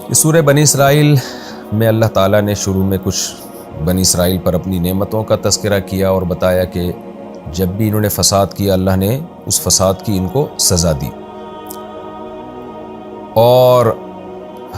اس سورہ بنی اسرائیل میں اللہ تعالیٰ نے شروع میں کچھ بنی اسرائیل پر اپنی نعمتوں کا تذکرہ کیا اور بتایا کہ جب بھی انہوں نے فساد کیا اللہ نے اس فساد کی ان کو سزا دی، اور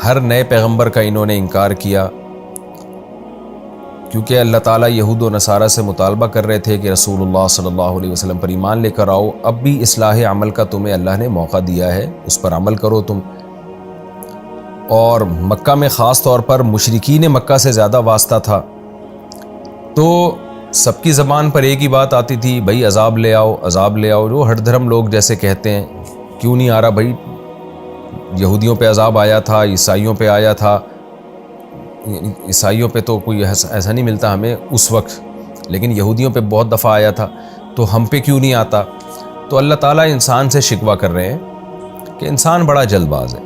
ہر نئے پیغمبر کا انہوں نے انکار کیا، کیونکہ اللہ تعالیٰ یہود و نصارہ سے مطالبہ کر رہے تھے کہ رسول اللہ صلی اللہ علیہ وسلم پر ایمان لے کر آؤ، اب بھی اصلاح عمل کا تمہیں اللہ نے موقع دیا ہے، اس پر عمل کرو تم۔ اور مکہ میں خاص طور پر مشرکین مکہ سے زیادہ واسطہ تھا، تو سب کی زبان پر ایک ہی بات آتی تھی، بھائی عذاب لے آؤ عذاب لے آؤ، جو ہر دھرم لوگ جیسے کہتے ہیں کیوں نہیں آ رہا بھائی، یہودیوں پہ عذاب آیا تھا، عیسائیوں پہ آیا تھا، عیسائیوں پہ تو کوئی ایسا نہیں ملتا ہمیں اس وقت، لیکن یہودیوں پہ بہت دفعہ آیا تھا، تو ہم پہ کیوں نہیں آتا؟ تو اللہ تعالیٰ انسان سے شکوہ کر رہے ہیں کہ انسان بڑا جلد باز ہے،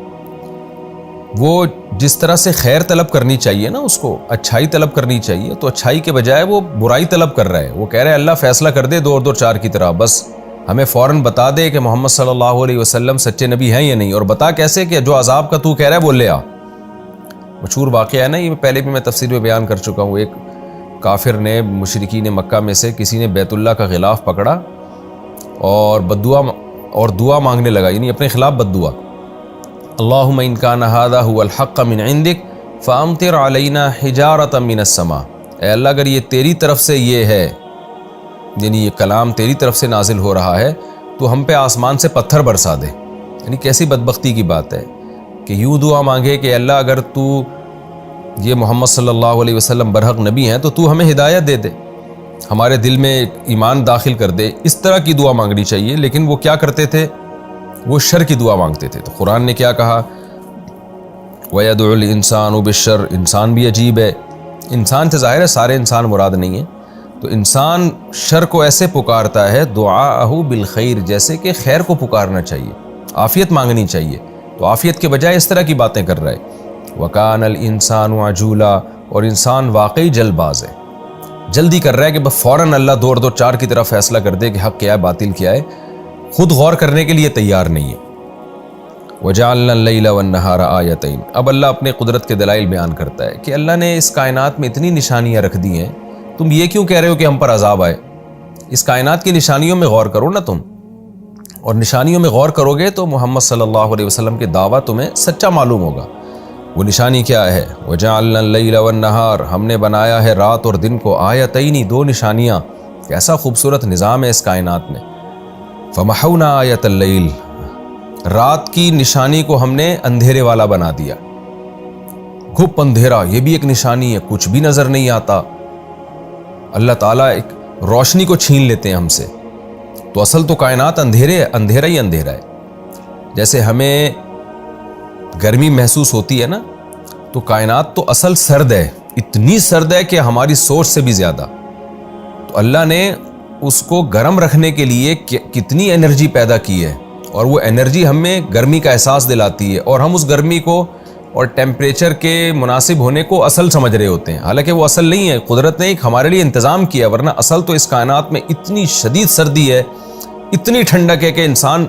وہ جس طرح سے خیر طلب کرنی چاہیے نا، اس کو اچھائی طلب کرنی چاہیے، تو اچھائی کے بجائے وہ برائی طلب کر رہا ہے۔ وہ کہہ رہے ہیں اللہ فیصلہ کر دے 2 اور 2 4 کی طرح، بس ہمیں فوراً بتا دے کہ محمد صلی اللہ علیہ وسلم سچے نبی ہیں یا نہیں، اور بتا کیسے کہ جو عذاب کا تو کہہ رہا ہے وہ لے آ۔ مشہور واقعہ ہے نا، یہ پہلے بھی میں تفسیر میں بیان کر چکا ہوں، ایک کافر نے مشرکین مکہ میں سے کسی نے بیت اللہ کا غلاف پکڑا اور بددعا اور دعا مانگنے لگا، یعنی اپنے خلاف بددعا، اللہم ان کان ھذا ھو الحق من عندک فامطر علینا حجارۃ من السماء، اے اللہ اگر یہ تیری طرف سے یہ ہے، یعنی یہ کلام تیری طرف سے نازل ہو رہا ہے، تو ہم پہ آسمان سے پتھر برسا دے۔ یعنی کیسی بدبختی کی بات ہے کہ یوں دعا مانگے کہ اللہ اگر تو یہ محمد صلی اللہ علیہ وسلم برحق نبی ہیں تو ہمیں ہدایت دے دے، ہمارے دل میں ایمان داخل کر دے، اس طرح کی دعا مانگنی چاہیے۔ لیکن وہ کیا کرتے تھے؟ وہ شر کی دعا مانگتے تھے۔ تو قرآن نے کیا کہا؟ وَيَدْعُ الْإِنسَانُ بِالشَّرِّ، انسان بھی عجیب ہے، انسان سے ظاہر ہے سارے انسان مراد نہیں ہیں، تو انسان شر کو ایسے پکارتا ہے دعاءہ بالخیر، جیسے کہ خیر کو پکارنا چاہیے، عافیت مانگنی چاہیے، تو عافیت کے بجائے اس طرح کی باتیں کر رہا ہے۔ وَكَانَ الْإِنسَانُ عَجُولًا، اور انسان واقعی جلد باز ہے، جلدی کر رہا ہے کہ بس فوراً اللہ 2 اور 2 4 کی طرف فیصلہ کر دے کہ حق کیا ہے باطل کیا ہے، خود غور کرنے کے لیے تیار نہیں ہے۔ وَجَعَلْنَا اللَّيْلَ وَالنَّهَارَ آیَتَيْنِ، اب اللہ اپنے قدرت کے دلائل بیان کرتا ہے کہ اللہ نے اس کائنات میں اتنی نشانیاں رکھ دی ہیں، تم یہ کیوں کہہ رہے ہو کہ ہم پر عذاب آئے؟ اس کائنات کی نشانیوں میں غور کرو نا تم، اور نشانیوں میں غور کرو گے تو محمد صلی اللہ علیہ وسلم کے دعویٰ تمہیں سچا معلوم ہوگا۔ وہ نشانی کیا ہے؟ وَجَعَلْنَا اللَّيْلَ وَالنَّهَارَ، ہم نے بنایا ہے رات اور دن کو، آیتین، 2 نشانیاں، کیسا خوبصورت نظام ہے اس کائنات میں۔ فَمَحَوْنَا آیَةَ اللَّيْلِ، رات کی نشانی کو ہم نے اندھیرے والا بنا دیا، گھپ اندھیرا، یہ بھی ایک نشانی ہے، کچھ بھی نظر نہیں آتا۔ اللہ تعالیٰ ایک روشنی کو چھین لیتے ہیں ہم سے، تو اصل تو کائنات اندھیرا ہی اندھیرا ہے۔ جیسے ہمیں گرمی محسوس ہوتی ہے نا، تو کائنات تو اصل سرد ہے، اتنی سرد ہے کہ ہماری سوچ سے بھی زیادہ، تو اللہ نے اس کو گرم رکھنے کے لیے کتنی انرجی پیدا کی ہے، اور وہ انرجی ہمیں گرمی کا احساس دلاتی ہے، اور ہم اس گرمی کو اور ٹیمپریچر کے مناسب ہونے کو اصل سمجھ رہے ہوتے ہیں، حالانکہ وہ اصل نہیں ہے، قدرت نے ایک ہمارے لیے انتظام کیا، ورنہ اصل تو اس کائنات میں اتنی شدید سردی ہے، اتنی ٹھنڈک ہے کہ انسان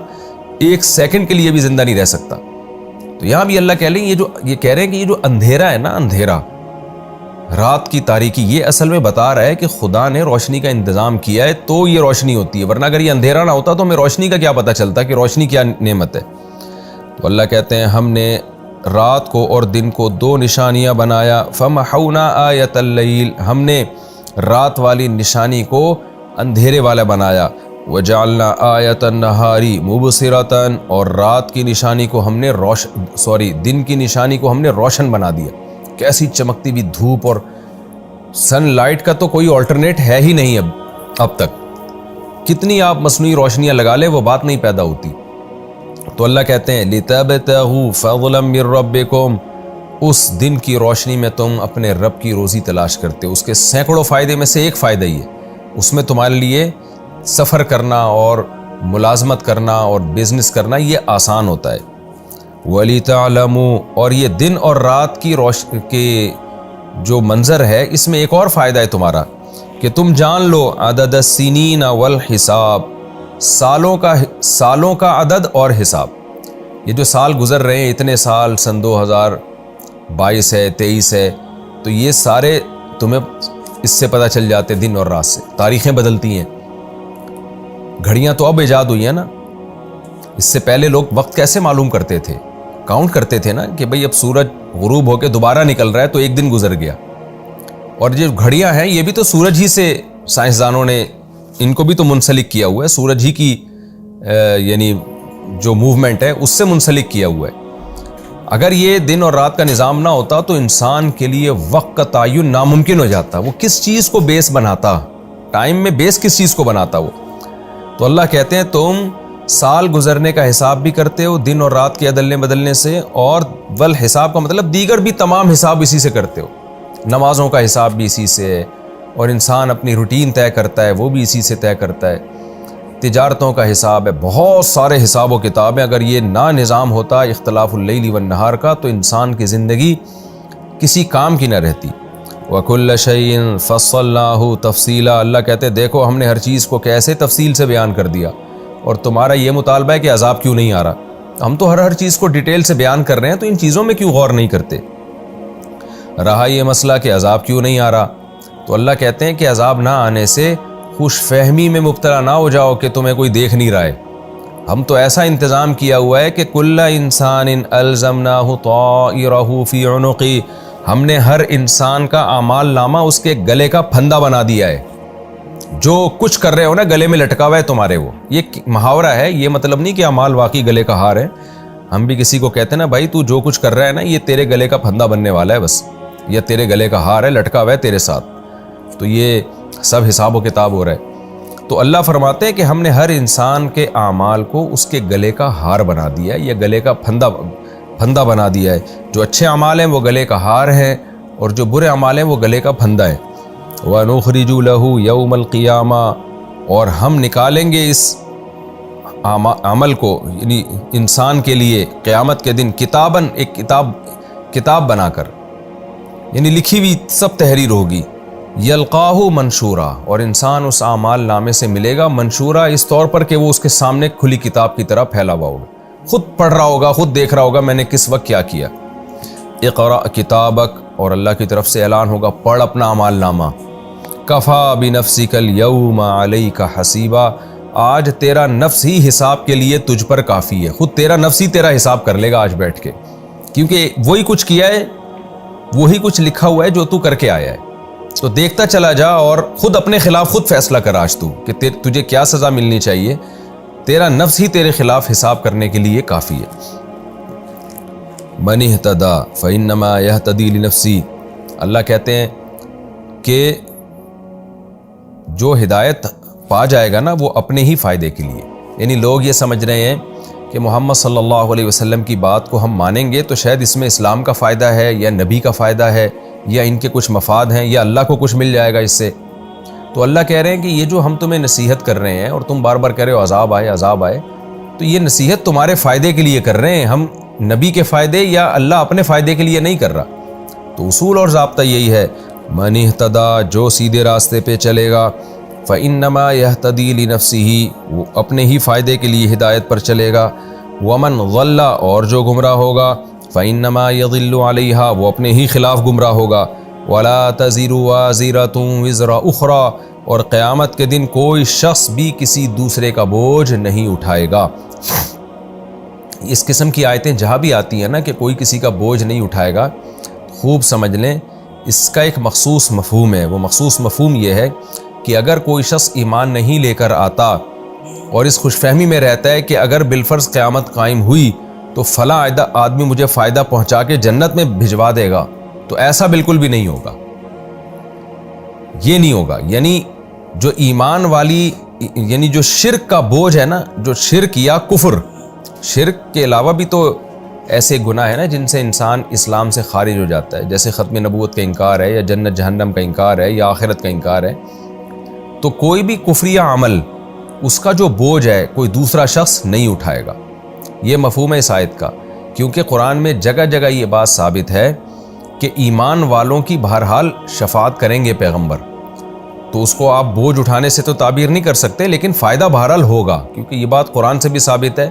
1 سیکنڈ کے لیے بھی زندہ نہیں رہ سکتا۔ تو یہاں بھی اللہ کہہ رہے ہیں یہ کہہ رہے ہیں کہ یہ جو اندھیرا ہے نا، اندھیرا، رات کی تاریکی، یہ اصل میں بتا رہا ہے کہ خدا نے روشنی کا انتظام کیا ہے تو یہ روشنی ہوتی ہے، ورنہ اگر یہ اندھیرا نہ ہوتا تو ہمیں روشنی کا کیا پتہ چلتا کہ روشنی کیا نعمت ہے۔ تو اللہ کہتے ہیں ہم نے رات کو اور دن کو 2 نشانیاں بنایا، فَمَحَوْنَا آیَةَ اللَّيْلِ، ہم نے رات والی نشانی کو اندھیرے والا بنایا، وَجَعَلْنَا آیَةَ النَّهَارِ مُبْصِرَةً، اور رات کی نشانی کو ہم نے دن کی نشانی کو ہم نے روشن بنا دیا۔ کیسی چمکتی بھی دھوپ، اور سن لائٹ کا تو کوئی آلٹرنیٹ ہے ہی نہیں اب تک، کتنی آپ مصنوعی روشنیاں لگا لیں وہ بات نہیں پیدا ہوتی۔ تو اللہ کہتے ہیں لِتَبْتَغُوا فَضْلًا مِّن رَّبِّكُمْ، اس دن کی روشنی میں تم اپنے رب کی روزی تلاش کرتے ہو، اس کے سینکڑوں فائدے میں سے ایک فائدہ ہی ہے، اس میں تمہارے لیے سفر کرنا اور ملازمت کرنا اور بزنس کرنا یہ آسان ہوتا ہے۔ وَلِتَعْلَمُوا، اور یہ دن اور رات کی کے جو منظر ہے اس میں ایک اور فائدہ ہے تمہارا، کہ تم جان لو عدد السنین والحساب، سالوں کا عدد اور حساب، یہ جو سال گزر رہے ہیں اتنے سال، سن 2000 22 ہے 23 ہے، تو یہ سارے تمہیں اس سے پتہ چل جاتے دن اور رات سے۔ تاریخیں بدلتی ہیں، گھڑیاں تو اب ایجاد ہوئی ہیں نا، اس سے پہلے لوگ وقت کیسے معلوم کرتے تھے؟ کاؤنٹ کرتے تھے نا کہ بھئی اب سورج غروب ہو کے دوبارہ نکل رہا ہے تو ایک دن گزر گیا۔ اور جو گھڑیاں ہیں یہ بھی تو سورج ہی سے سائنسدانوں نے ان کو بھی تو منسلک کیا ہوا ہے، سورج ہی کی یعنی جو موومنٹ ہے اس سے منسلک کیا ہوا ہے۔ اگر یہ دن اور رات کا نظام نہ ہوتا تو انسان کے لیے وقت کا تعین ناممکن ہو جاتا۔ وہ کس چیز کو بیس بناتا، ٹائم میں بیس کس چیز کو بناتا وہ؟ تو اللہ کہتے ہیں تم سال گزرنے کا حساب بھی کرتے ہو دن اور رات کے عدلنے بدلنے سے، اور والحساب کا مطلب دیگر بھی تمام حساب اسی سے کرتے ہو۔ نمازوں کا حساب بھی اسی سے ہے، اور انسان اپنی روٹین طے کرتا ہے وہ بھی اسی سے طے کرتا ہے۔ تجارتوں کا حساب ہے، بہت سارے حساب و کتاب ہیں۔ اگر یہ نہ نظام ہوتا اختلاف اللیل والنہار کا تو انسان کی زندگی کسی کام کی نہ رہتی۔ وَكُلَّ شَيْءٍ فَصَّلْنَاهُ تَفْصِيلًا، اللہ کہتے ہیں دیکھو ہم نے ہر چیز کو کیسے تفصیل سے بیان کر دیا، اور تمہارا یہ مطالبہ ہے کہ عذاب کیوں نہیں آ رہا؟ ہم تو ہر چیز کو ڈیٹیل سے بیان کر رہے ہیں، تو ان چیزوں میں کیوں غور نہیں کرتے؟ رہا یہ مسئلہ کہ عذاب کیوں نہیں آ رہا، تو اللہ کہتے ہیں کہ عذاب نہ آنے سے خوش فہمی میں مبتلا نہ ہو جاؤ کہ تمہیں کوئی دیکھ نہیں رہا ہے۔ ہم تو ایسا انتظام کیا ہوا ہے کہ کل انسان الزمناہ طائرہ فی عنقی، ہم نے ہر انسان کا اعمال نامہ اس کے گلے کا پھندا بنا دیا ہے۔ جو کچھ کر رہے ہو نا گلے میں لٹکا ہوا ہے تمہارے، وہ یہ محاورہ ہے، یہ مطلب نہیں کہ اعمال واقعی گلے کا ہار ہے۔ ہم بھی کسی کو کہتے ہیں نا بھائی تو جو کچھ کر رہا ہے نا یہ تیرے گلے کا پھندا بننے والا ہے بس، یا تیرے گلے کا ہار ہے لٹکا ہوا ہے تیرے ساتھ، تو یہ سب حساب و کتاب ہو رہا ہے۔ تو اللہ فرماتے ہیں کہ ہم نے ہر انسان کے اعمال کو اس کے گلے کا ہار بنا دیا ہے، یا گلے کا پھندا بنا دیا ہے۔ جو اچھے اعمال ہیں وہ گلے کا ہار ہیں، اور جو برے اعمال ہیں وہ گلے کا پھندا ہے۔ وَنُخْرِجُ لَهُ يَوْمَ الْقِيَامَةِ، اور ہم نکالیں گے اس عمل کو یعنی انسان کے لیے قیامت کے دن کتاباً، ایک کتاب بنا کر، یعنی لکھی ہوئی سب تحریر ہوگی۔ یلقاہ منشورا، اور انسان اس اعمال نامے سے ملے گا منشورا اس طور پر کہ وہ اس کے سامنے کھلی کتاب کی طرح پھیلا ہوا ہوگا، خود پڑھ رہا ہوگا، خود دیکھ رہا ہوگا میں نے کس وقت کیا کیا۔ اقرأ کتابک، اور اللہ کی طرف سے اعلان ہوگا پڑھ اپنا اعمال نامہ۔ کفا بنفسک اليوم علیک حسیبا، آج تیرا نفس ہی حساب کے لیے تجھ پر کافی ہے، خود تیرا نفس ہی تیرا حساب کر لے گا آج بیٹھ کے، کیونکہ وہی کچھ کیا ہے، وہی کچھ لکھا ہوا ہے جو تو کر کے آیا ہے۔ تو دیکھتا چلا جا اور خود اپنے خلاف خود فیصلہ کر آج تو کہ تجھے کیا سزا ملنی چاہیے، تیرا نفس ہی تیرے خلاف حساب کرنے کے لیے کافی ہے۔ من اہتدی فانما یہتدی لنفسی، اللہ کہتے ہیں کہ جو ہدایت پا جائے گا نا وہ اپنے ہی فائدے کے لیے، یعنی لوگ یہ سمجھ رہے ہیں کہ محمد صلی اللہ علیہ وسلم کی بات کو ہم مانیں گے تو شاید اس میں اسلام کا فائدہ ہے، یا نبی کا فائدہ ہے، یا ان کے کچھ مفاد ہیں، یا اللہ کو کچھ مل جائے گا اس سے۔ تو اللہ کہہ رہے ہیں کہ یہ جو ہم تمہیں نصیحت کر رہے ہیں اور تم بار بار کہہ رہے ہو عذاب آئے عذاب آئے، تو یہ نصیحت تمہارے فائدے کے لیے کر رہے ہیں، ہم نبی کے فائدے یا اللہ اپنے فائدے کے لیے نہیں کر رہا۔ تو اصول اور ضابطہ یہی ہے، من اہتدی، جو سیدھے راستے پہ چلے گا، فانما یہتدی لنفسہ، وہ اپنے ہی فائدے کے لیے ہدایت پر چلے گا، ومن ضل، اور جو گمراہ ہوگا، فانما یضل علیہا، وہ اپنے ہی خلاف گمراہ ہوگا، ولا تزر وازرۃ وزر اخری، اور قیامت کے دن کوئی شخص بھی کسی دوسرے کا بوجھ نہیں اٹھائے گا۔ اس قسم کی آیتیں جہاں بھی آتی ہیں نا کہ کوئی کسی کا بوجھ نہیں اٹھائے گا، خوب سمجھ لیں اس کا ایک مخصوص مفہوم ہے۔ وہ مخصوص مفہوم یہ ہے کہ اگر کوئی شخص ایمان نہیں لے کر آتا اور اس خوش فہمی میں رہتا ہے کہ اگر بالفرض قیامت قائم ہوئی تو فلاں آدمی مجھے فائدہ پہنچا کے جنت میں بھجوا دے گا، تو ایسا بالکل بھی نہیں ہوگا، یہ نہیں ہوگا۔ یعنی جو ایمان والی، یعنی جو شرک کا بوجھ ہے نا، جو شرک یا کفر، شرک کے علاوہ بھی تو ایسے گناہ ہیں نا جن سے انسان اسلام سے خارج ہو جاتا ہے، جیسے ختم نبوت کا انکار ہے، یا جنت جہنم کا انکار ہے، یا آخرت کا انکار ہے۔ تو کوئی بھی کفریہ عمل، اس کا جو بوجھ ہے کوئی دوسرا شخص نہیں اٹھائے گا۔ یہ مفہوم ہے اس آیت کا، کیونکہ قرآن میں جگہ جگہ یہ بات ثابت ہے کہ ایمان والوں کی بہرحال شفاعت کریں گے پیغمبر، تو اس کو آپ بوجھ اٹھانے سے تو تعبیر نہیں کر سکتے، لیکن فائدہ بہرحال ہوگا، کیونکہ یہ بات قرآن سے بھی ثابت ہے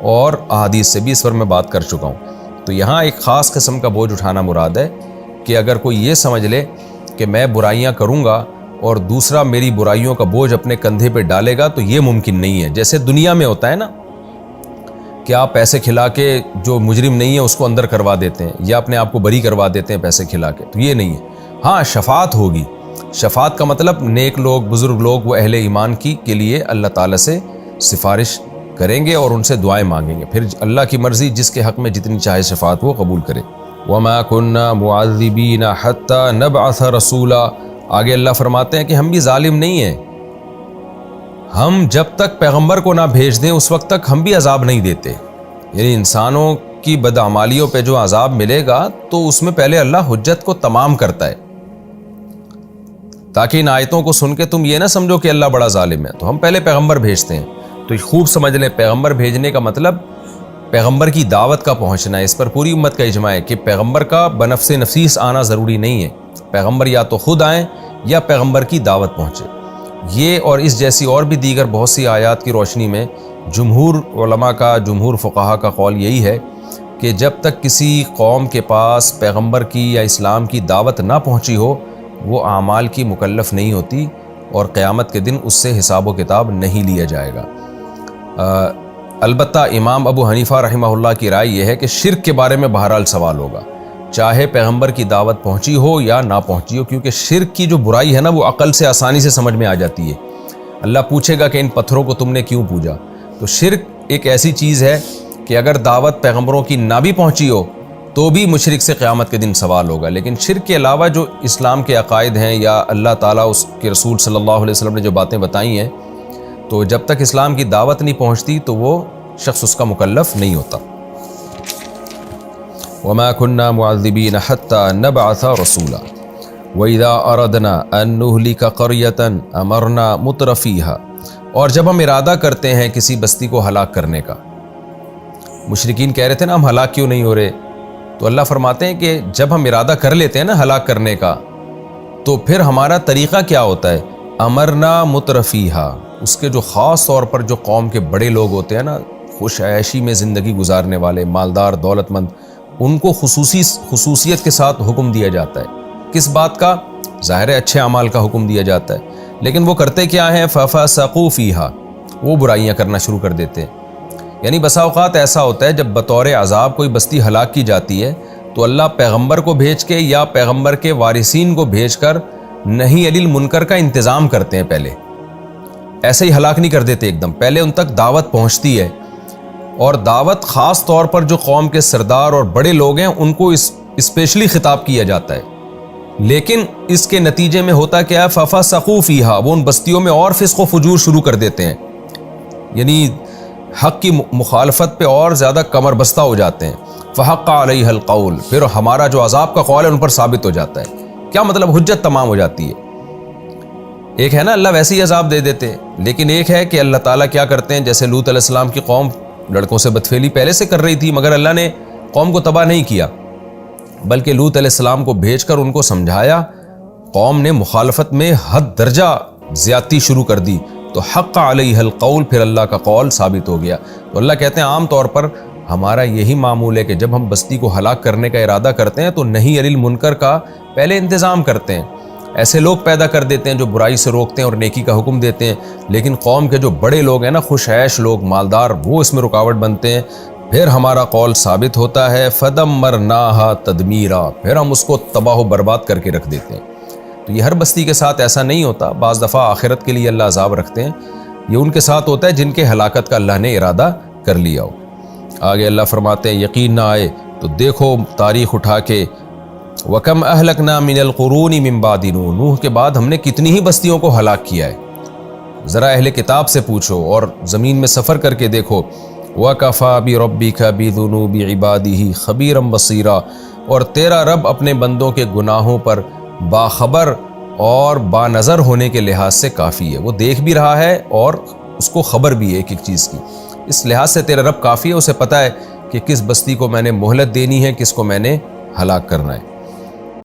اور احادیث سے بھی، اس پر میں بات کر چکا ہوں۔ تو یہاں ایک خاص قسم کا بوجھ اٹھانا مراد ہے کہ اگر کوئی یہ سمجھ لے کہ میں برائیاں کروں گا اور دوسرا میری برائیوں کا بوجھ اپنے کندھے پہ ڈالے گا تو یہ ممکن نہیں ہے. جیسے دنیا میں ہوتا ہے نا کہ آپ پیسے کھلا کے جو مجرم نہیں ہے اس کو اندر کروا دیتے ہیں یا اپنے آپ کو بری کروا دیتے ہیں پیسے کھلا کے, تو یہ نہیں ہے. ہاں شفاعت ہوگی. شفاعت کا مطلب نیک لوگ, بزرگ لوگ, وہ اہل ایمان کے لیے اللہ تعالیٰ سے سفارش کریں گے اور ان سے دعائیں مانگیں گے. پھر اللہ کی مرضی جس کے حق میں جتنی چاہے شفاعت وہ قبول کرے. وَمَا كُنَّا مُعَذِّبِينَ حَتَّى نَبْعَثَ رَسُولًا. آگے اللہ فرماتے ہیں کہ ہم بھی ظالم نہیں ہیں, ہم جب تک پیغمبر کو نہ بھیج دیں اس وقت تک ہم بھی عذاب نہیں دیتے. یعنی انسانوں کی بدعمالیوں پہ جو عذاب ملے گا تو اس میں پہلے اللہ حجت کو تمام کرتا ہے, تاکہ ان آیتوں کو سن کے تم یہ نہ سمجھو کہ اللہ بڑا ظالم ہے. تو ہم پہلے پیغمبر بھیجتے ہیں. تو خوب سمجھ لیں, پیغمبر بھیجنے کا مطلب پیغمبر کی دعوت کا پہنچنا ہے. اس پر پوری امت کا اجماع ہے کہ پیغمبر کا بنفس نفیس آنا ضروری نہیں ہے. پیغمبر یا تو خود آئیں یا پیغمبر کی دعوت پہنچے. یہ اور اس جیسی اور بھی دیگر بہت سی آیات کی روشنی میں جمہور علماء کا, جمہور فقہا کا قول یہی ہے کہ جب تک کسی قوم کے پاس پیغمبر کی یا اسلام کی دعوت نہ پہنچی ہو وہ اعمال کی مکلف نہیں ہوتی اور قیامت کے دن اس سے حساب و کتاب نہیں لیا جائے گا. البتہ امام ابو حنیفہ رحمہ اللہ کی رائے یہ ہے کہ شرک کے بارے میں بہرحال سوال ہوگا, چاہے پیغمبر کی دعوت پہنچی ہو یا نہ پہنچی ہو, کیونکہ شرک کی جو برائی ہے نا وہ عقل سے آسانی سے سمجھ میں آ جاتی ہے. اللہ پوچھے گا کہ ان پتھروں کو تم نے کیوں پوجا. تو شرک ایک ایسی چیز ہے کہ اگر دعوت پیغمبروں کی نہ بھی پہنچی ہو تو بھی مشرک سے قیامت کے دن سوال ہوگا. لیکن شرک کے علاوہ جو اسلام کے عقائد ہیں یا اللہ تعالیٰ اس کے رسول صلی اللہ علیہ وسلم نے جو باتیں بتائی ہیں, تو جب تک اسلام کی دعوت نہیں پہنچتی تو وہ شخص اس کا مکلف نہیں ہوتا. وَمَا كُنَّا مُعَذِّبِينَ حَتَّى نَبْعَثَ رَسُولًا وَإِذَا أَرَدْنَا أَن نُهْلِكَ قَرْيَةً أَمَرْنَا مُتْرَفِيهَا. اور جب ہم ارادہ کرتے ہیں کسی بستی کو ہلاک کرنے کا, مشرکین کہہ رہے تھے نا ہم ہلاک کیوں نہیں ہو رہے, تو اللہ فرماتے ہیں کہ جب ہم ارادہ کر لیتے ہیں نا ہلاک کرنے کا تو پھر ہمارا طریقہ کیا ہوتا ہے, امرنا مترفیہا. اس کے جو خاص طور پر جو قوم کے بڑے لوگ ہوتے ہیں نا, خوش عیشی میں زندگی گزارنے والے, مالدار, دولت مند, ان کو خصوصیت کے ساتھ حکم دیا جاتا ہے. کس بات کا؟ ظاہر ہے اچھے اعمال کا حکم دیا جاتا ہے, لیکن وہ کرتے کیا ہیں؟ فَفَسَقُوا فِيهَا, وہ برائیاں کرنا شروع کر دیتے ہیں. یعنی بسا اوقات ایسا ہوتا ہے جب بطور عذاب کوئی بستی ہلاک کی جاتی ہے تو اللہ پیغمبر کو بھیج کے یا پیغمبر کے وارثین کو بھیج کر نہی علی المنکر کا انتظام کرتے ہیں. پہلے ایسے ہی ہلاک نہیں کر دیتے ایک دم, پہلے ان تک دعوت پہنچتی ہے, اور دعوت خاص طور پر جو قوم کے سردار اور بڑے لوگ ہیں ان کو اسپیشلی خطاب کیا جاتا ہے. لیکن اس کے نتیجے میں ہوتا کیا ہے؟ فَفَسَقُوا فِيهَا, وہ ان بستیوں میں اور فسق و فجور شروع کر دیتے ہیں, یعنی حق کی مخالفت پہ اور زیادہ کمر بستہ ہو جاتے ہیں. فَحَقَّ عَلَيْهَا الْقَوْلُ, پھر ہمارا جو عذاب کا قول ہے ان پر ثابت ہو جاتا ہے. کیا مطلب؟ حجت تمام ہو جاتی ہے. ایک ہے نا اللہ ویسے ہی عذاب دے دیتے, لیکن ایک ہے کہ اللہ تعالیٰ کیا کرتے ہیں, جیسے لوط علیہ السلام کی قوم لڑکوں سے بدفعلی پہلے سے کر رہی تھی مگر اللہ نے قوم کو تباہ نہیں کیا, بلکہ لوط علیہ السلام کو بھیج کر ان کو سمجھایا. قوم نے مخالفت میں حد درجہ زیادتی شروع کر دی تو حق علیہ القول, پھر اللہ کا قول ثابت ہو گیا. تو اللہ کہتے ہیں عام طور پر ہمارا یہی معمول ہے کہ جب ہم بستی کو ہلاک کرنے کا ارادہ کرتے ہیں تو نہی علی المنکر کا پہلے انتظام کرتے ہیں. ایسے لوگ پیدا کر دیتے ہیں جو برائی سے روکتے ہیں اور نیکی کا حکم دیتے ہیں, لیکن قوم کے جو بڑے لوگ ہیں نا, خوش عیش لوگ, مالدار, وہ اس میں رکاوٹ بنتے ہیں. پھر ہمارا قول ثابت ہوتا ہے فَدَمَّرْنَاهَا تَدْمِيرًا, پھر ہم اس کو تباہ و برباد کر کے رکھ دیتے ہیں. تو یہ ہر بستی کے ساتھ ایسا نہیں ہوتا, بعض دفعہ آخرت کے لیے اللہ عذاب رکھتے ہیں, یہ ان کے ساتھ ہوتا ہے جن کے ہلاکت کا اللہ نے ارادہ کر لیا ہو. آگے اللہ فرماتے ہیں یقین نہ آئے تو دیکھو تاریخ اٹھا کے, وَكَمْ أَهْلَكْنَا مِنَ الْقُرُونِ مِنْ بَعْدِ نُوحٍ, نوح کے بعد ہم نے کتنی ہی بستیوں کو ہلاک کیا ہے. ذرا اہل کتاب سے پوچھو اور زمین میں سفر کر کے دیکھو. وَكَفَى بِرَبِّكَ بِذُنُوبِ عِبَادِهِ خَبِيرًا بَصِيرًا, اور تیرا رب اپنے بندوں کے گناہوں پر باخبر اور با نظر ہونے کے لحاظ سے کافی ہے. وہ دیکھ بھی رہا ہے اور اس کو خبر بھی ہے ایک ایک چیز کی. اس لحاظ سے تیرا رب کافی ہے, اسے پتہ ہے کہ کس بستی کو میں نے مہلت دینی ہے, کس کو میں نے ہلاک کرنا ہے.